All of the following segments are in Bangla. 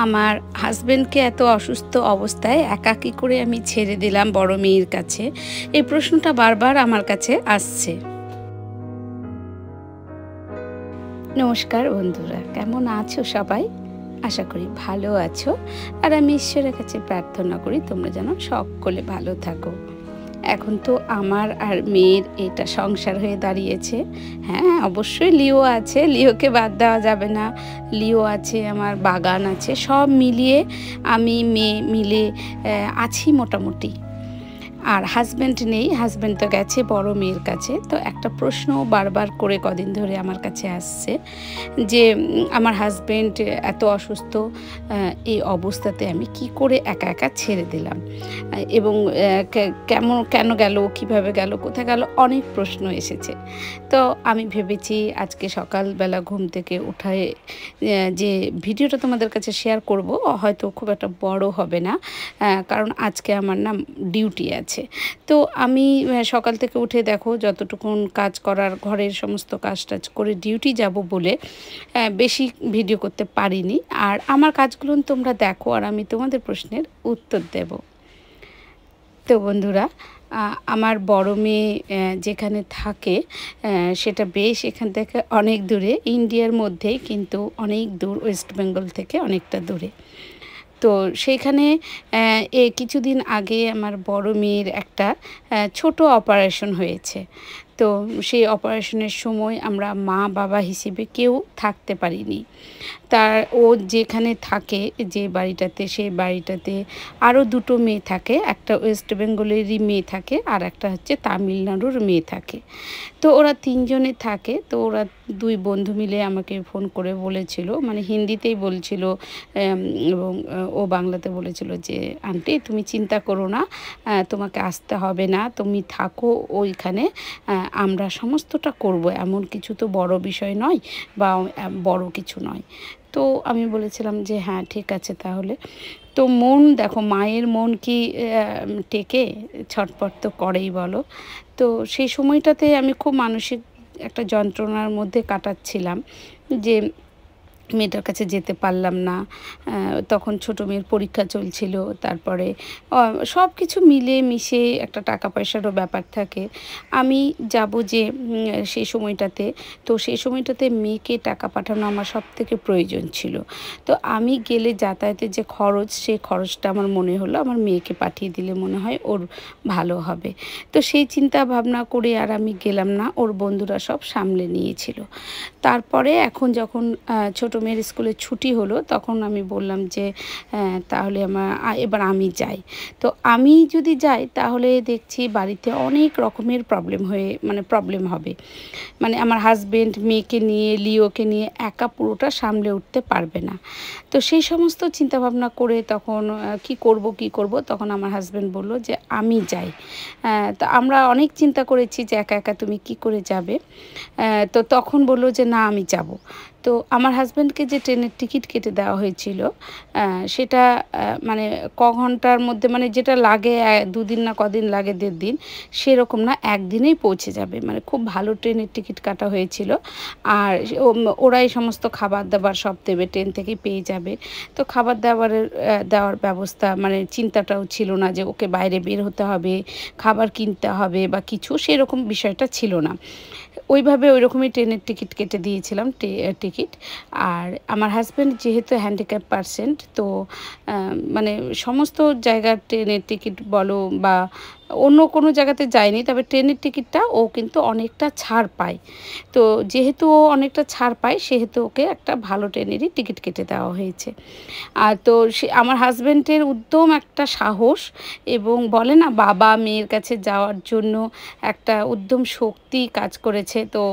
আমার হাজবেন্ডকে এত অসুস্থ অবস্থায় একা কী করে আমি ছেড়ে দিলাম বড় মেয়ের কাছে, এই প্রশ্নটা বারবার আমার কাছে আসছে। নমস্কার বন্ধুরা, কেমন আছো সবাই? আশা করি ভালো আছো। আর আমি ঈশ্বরের কাছে প্রার্থনা করি তোমরা যেন সকলে ভালো থাকো। এখন তো আমার আর মেয়ের এটা সংসার হয়ে দাঁড়িয়েছে। হ্যাঁ, অবশ্যই লিও আছে, লিওকে বাদ দেওয়া যাবে না। লিও আছে, আমার বাগান আছে, সব মিলিয়ে আমি মেয়ে মিলে আছি মোটামুটি। আর হাজব্যান্ড নেই, হাজব্যান্ড তো গেছে বড় মেয়ের কাছে। তো একটা প্রশ্ন বারবার করে কদিন ধরে আমার কাছে আসছে যে আমার হাজব্যান্ড এত অসুস্থ, এই অবস্থাতে আমি কি করে একা একা ছেড়ে দিলাম, এবং কেন গেল, কিভাবে গেল, কোথায় গেল, অনেক প্রশ্ন এসেছে। তো আমি ভেবেছি আজকে সকালবেলা ঘুম থেকে উঠায় যে ভিডিওটা তোমাদের কাছে শেয়ার করব, হয়তো খুব একটা বড় হবে না, কারণ আজকে আমার না ডিউটি আছে। তো আমি সকাল থেকে উঠে দেখো যতটুকুন কাজ করার, ঘরের সমস্ত কাজ টাজ করে ডিউটি যাব বলে বেশি ভিডিও করতে পারিনি। আর আমার কাজগুলো তোমরা দেখো আর আমি তোমাদের প্রশ্নের উত্তর দেব। তো বন্ধুরা, আমার বড় মেয়ে যেখানে থাকে সেটা বেশ এখান থেকে অনেক দূরে, ইন্ডিয়ার মধ্যেই, কিন্তু অনেক দূর, ওয়েস্ট বেঙ্গল থেকে অনেকটা দূরে। তো সেইখানে কিছুদিন আগে আমার বড় মেয়ের একটা ছোট অপারেশন হয়েছে। তো সেই অপারেশনের সময় আমরা মা বাবা হিসেবে কেউ থাকতে পারিনি। তার ও যেখানে থাকে, যে বাড়িটাতে, সেই বাড়িটাতে আরও দুটো মেয়ে থাকে, একটা ওয়েস্ট বেঙ্গলেরই মেয়ে থাকে আর একটা হচ্ছে তামিলনাড়ুর মেয়ে থাকে। তো ওরা তিনজনে থাকে। তো ওরা দুই বন্ধু মিলে আমাকে ফোন করে বলেছিল, মানে হিন্দিতেই বলছিল এবং ও বাংলাতে বলেছিল যে আন্টি তুমি চিন্তা করো না, তোমাকে আসতে হবে না, তুমি থাকো ওইখানে, আমরা সমস্তটা করব, এমন কিছু তো বড় বিষয় নয় বা বড় কিছু নয়। তো আমি বলেছিলাম যে হ্যাঁ ঠিক আছে তাহলে। তো মন দেখো, মায়ের মন কি টেকে, ছটফট তো করেই বলো। তো সেই সময়টাতে আমি খুব মানসিক একটা যন্ত্রণার মধ্যে কাটাচ্ছিলাম যে মেয়েটার কাছে যেতে পারলাম না। তখন ছোটো মেয়ের পরীক্ষা চলছিল, তারপরে সব কিছু মিলে মিশে একটা টাকা পয়সারও ব্যাপার থাকে। আমি যাব যে সেই সময়টাতে, তো সেই সময়টাতে মেয়েকে টাকা পাঠানো আমার সবথেকে প্রয়োজন ছিল। তো আমি গেলে যাতায়াতের যে খরচ, সেই খরচটা আমার মনে হলো আমার মেয়েকে পাঠিয়ে দিলে মনে হয় ওর ভালো হবে। তো সেই চিন্তা ভাবনা করে আর আমি গেলাম না, ওর বন্ধুরা সব সামলে নিয়েছিল। তারপরে এখন যখন ছোটো মেয়ের স্কুলে ছুটি হলো, তখন আমি বললাম যে তাহলে এবার আমি যাই। তো আমি যদি যাই তাহলে দেখছি বাড়িতে অনেক রকমের প্রবলেম হবে। মানে আমার হাজবেন্ড মেয়েকে নিয়ে, লিওকে নিয়ে একা পুরোটা সামলে উঠতে পারবে না। তো সেই সমস্ত চিন্তাভাবনা করে তখন কি করব, তখন আমার হাজবেন্ড বলল যে আমি যাই। তো আমরা অনেক চিন্তা করেছি যে একা একা তুমি কি করে যাবে। তো তখন বলল যে না আমি যাব। তো আমার হাজব্যান্ডকে যে ট্রেনের টিকিট কেটে দেওয়া হয়েছিল, সেটা মানে ঘন্টার মধ্যে, মানে যেটা লাগে 2 দিন না কদিন লাগে, 1.5 দিন, সেরকম না, একদিনেই পৌঁছে যাবে। মানে খুব ভালো ট্রেনের টিকিট কাটা হয়েছিল। আর ওরাই সমস্ত খাবার দাবার সব দেবে, ট্রেন থেকেই পেয়ে যাবে। তো খাবার দাবারের দেওয়ার ব্যবস্থা, মানে চিন্তাটাও ছিল না যে ওকে বাইরে বের হতে হবে, খাবার কিনতে হবে বা কিছু, সেরকম বিষয়টা ছিল না। ওইরকমই ট্রেনের টিকিট কেটে দিয়েছিলাম টিকিট। আর আমার হাজব্যান্ড যেহেতু হ্যান্ডিক্যাপ পার্সেন্ট, তো মানে সমস্ত জায়গার ট্রেনের টিকিট বলো বা অন্য কোনো জায়গাতে যায়নি, তবে ট্রেনের টিকিটটা ও কিন্তু অনেকটা ছাড় পায়। তো যেহেতু ও অনেকটা ছাড় পায়, সেহেতু ওকে একটা ভালো ট্রেনেরই টিকিট কেটে দেওয়া হয়েছে। আর তো আমার হাজব্যান্ডের উদ্যম, একটা সাহস, এবং বলে না বাবা মেয়ের কাছে যাওয়ার জন্য একটা উদ্যম শক্তি কাজ করেছে। তো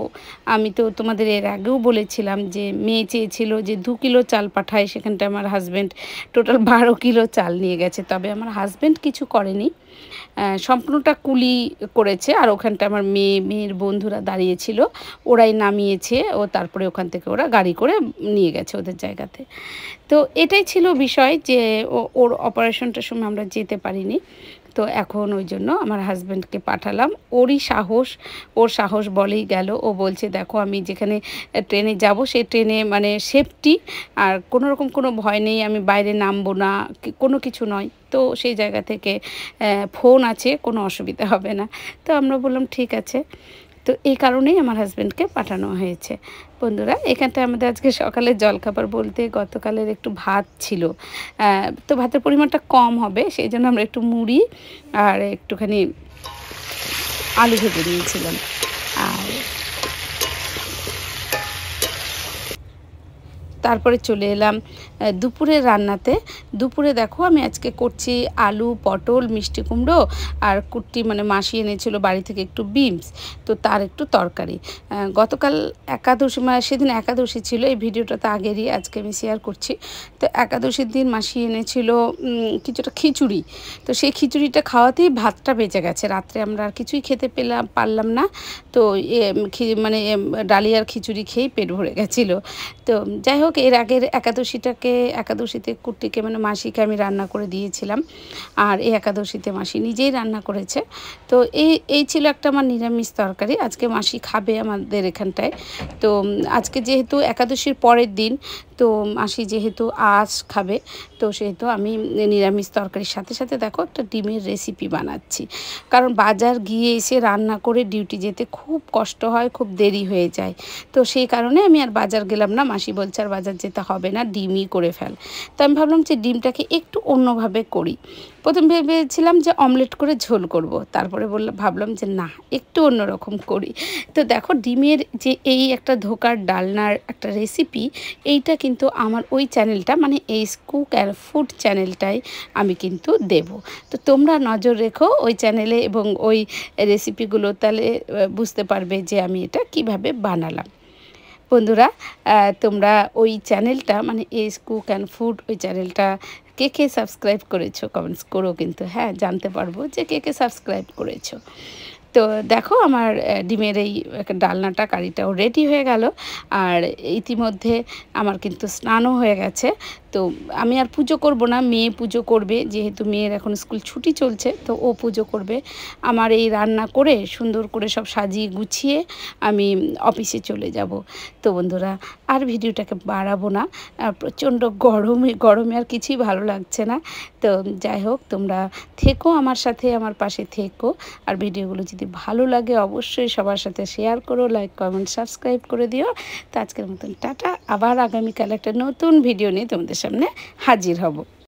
আমি তো তোমাদের এর আগেও বলেছিলাম যে মেয়ে চেয়েছিল যে 2 কিলো চাল পাঠায়, সেখানটা আমার হাজব্যান্ড টোটাল 12 কিলো চাল নিয়ে গেছে। তবে আমার হাজব্যান্ড কিছু করেনি, সম্পূর্ণটা কুলি করেছে। আর ওখানটা আমার মেয়ের বন্ধুরা দাঁড়িয়েছিল, ওরাই নামিয়েছে, ও তারপরে ওখান থেকে ওরা গাড়ি করে নিয়ে গেছে ওদের জায়গাতে। তো এটাই ছিল বিষয় যে ওর অপারেশনটার সময় আমরা যেতে পারিনি। তো এখন ওই জন্য আমার হাজব্যান্ডকে পাঠালাম। ওর সাহস বলেই গেল। ও বলছে দেখো আমি যেখানে ট্রেনে যাব সেই ট্রেনে মানে সেফটি, আর কোনো রকম কোনো ভয় নেই, আমি বাইরে নামবো না, কোনো কিছু নয়। তো সেই জায়গা থেকে ফোন আছে, কোনো অসুবিধা হবে না। তো আমরা বললাম ঠিক আছে। তো এই কারণেই আমার হাজব্যান্ডকে পাঠানো হয়েছে। বন্ধুরা, এখানটায় আমাদের আজকে সকালের জলখাবার বলতে গতকালের একটু ভাত ছিল, তো ভাতের পরিমাণটা কম হবে, সেই জন্য আমরা একটু মুড়ি আর একটুখানি আলু ভেজে নিয়েছিলাম। আর তারপরে চলে এলাম দুপুরের রান্নাতে। দুপুরে দেখো আমি আজকে করছি আলু, পটল, মিষ্টি কুমড়ো আর কুট্টি মানে মাসি এনেছিল বাড়ি থেকে একটু বিমস, তো তার একটু তরকারি। গতকাল একাদশী, মানে সেদিন একাদশী ছিল, এই ভিডিওটা তো আগেরই, আজকে আমি শেয়ার করছি। তো একাদশীর দিন মাসি এনেছিল কিছুটা খিচুড়ি। তো সেই খিচুড়িটা খাওয়াতেই ভাতটা বেঁচে গেছে, রাত্রে আমরা আর কিছুই খেতে পারলাম না। তো মানে ডালিয়ার খিচুড়ি খেয়েই পেট ভরে গেছিলো। তো যাই হোক, এর আগের একাদশীতে কুট্টিকে মানে মাসিকে আমি রান্না করে দিয়েছিলাম, আর এই একাদশীতে মাসি নিজেই রান্না করেছে। তো এই ছিল একটা আমার নিরামিষ তরকারি। আজকে মাসি খাবে আমাদের এখানটায়। তো আজকে যেহেতু একাদশীর পরের দিন, তো মাসি যেহেতু আজ খাবে, তো সেহেতু আমি নিরামিষ তরকারির সাথে সাথে দেখো একটা ডিমের রেসিপি বানাচ্ছি। কারণ বাজার গিয়ে এসে রান্না করে ডিউটি যেতে খুব কষ্ট হয়, খুব দেরি হয়ে যায়। তো সেই কারণে আমি আর বাজার গেলাম না। মাসি বলছে আর বাজার যেতে হবে না, ডিমই করে ফেল। তো আমি ভাবলাম যে ডিমটাকে একটু অন্যভাবে করি। প্রথম ভেবেছিলাম যে অমলেট করে ঝোল করব, তারপরে ভাবলাম যে না, একটু অন্যরকম করি। তো দেখো ডিমের যে এই একটা ধোকার ডালনার একটা রেসিপি, এইটা কিন্তু আমার ওই চ্যানেলটা মানে এই কুক অ্যান্ড ফুড চ্যানেলটাই আমি কিন্তু দেব। তো তোমরা নজর রেখো ওই চ্যানেলে এবং ওই রেসিপিগুলো, তাহলে বুঝতে পারবে যে আমি এটা কিভাবে বানালাম। বন্ধুরা, তোমরা ওই চ্যানেলটা মানে এস কুক অ্যান্ড ফুড, ওই চ্যানেলটা কে কে সাবস্ক্রাইব করেছো কমেন্টস করো কিন্তু, হ্যাঁ, জানতে পারবো যে কে কে সাবস্ক্রাইব করেছো। তো দেখো আমার ডিমের এই ডালনাটা কারিটাও রেডি হয়ে গেল। আর ইতিমধ্যে আমার কিন্তু স্নানও হয়ে গেছে। তো আমি আর পুজো করব না, মেয়ে পুজো করবে, যেহেতু মেয়ের এখন স্কুল ছুটি চলছে, তো ও পুজো করবে। আমার এই রান্না করে সুন্দর করে সব সাজিয়ে গুছিয়ে আমি অফিসে চলে যাব। তো বন্ধুরা, আর ভিডিওটাকে বাড়াবো না, প্রচণ্ড গরমে আর কিছুই ভালো লাগছে না। তো যাই হোক, তোমরা থেকো আমার সাথে, আমার পাশে থেকো। আর ভিডিওগুলো যদি ভালো লাগে অবশ্যই সবার সাথে শেয়ার করো, লাইক, কমেন্ট, সাবস্ক্রাইব করে দিও। তো আজকের মতন টাটা, আবার আগামীকাল একটা নতুন ভিডিও নিয়ে তোমাদের সামনে হাজির হব।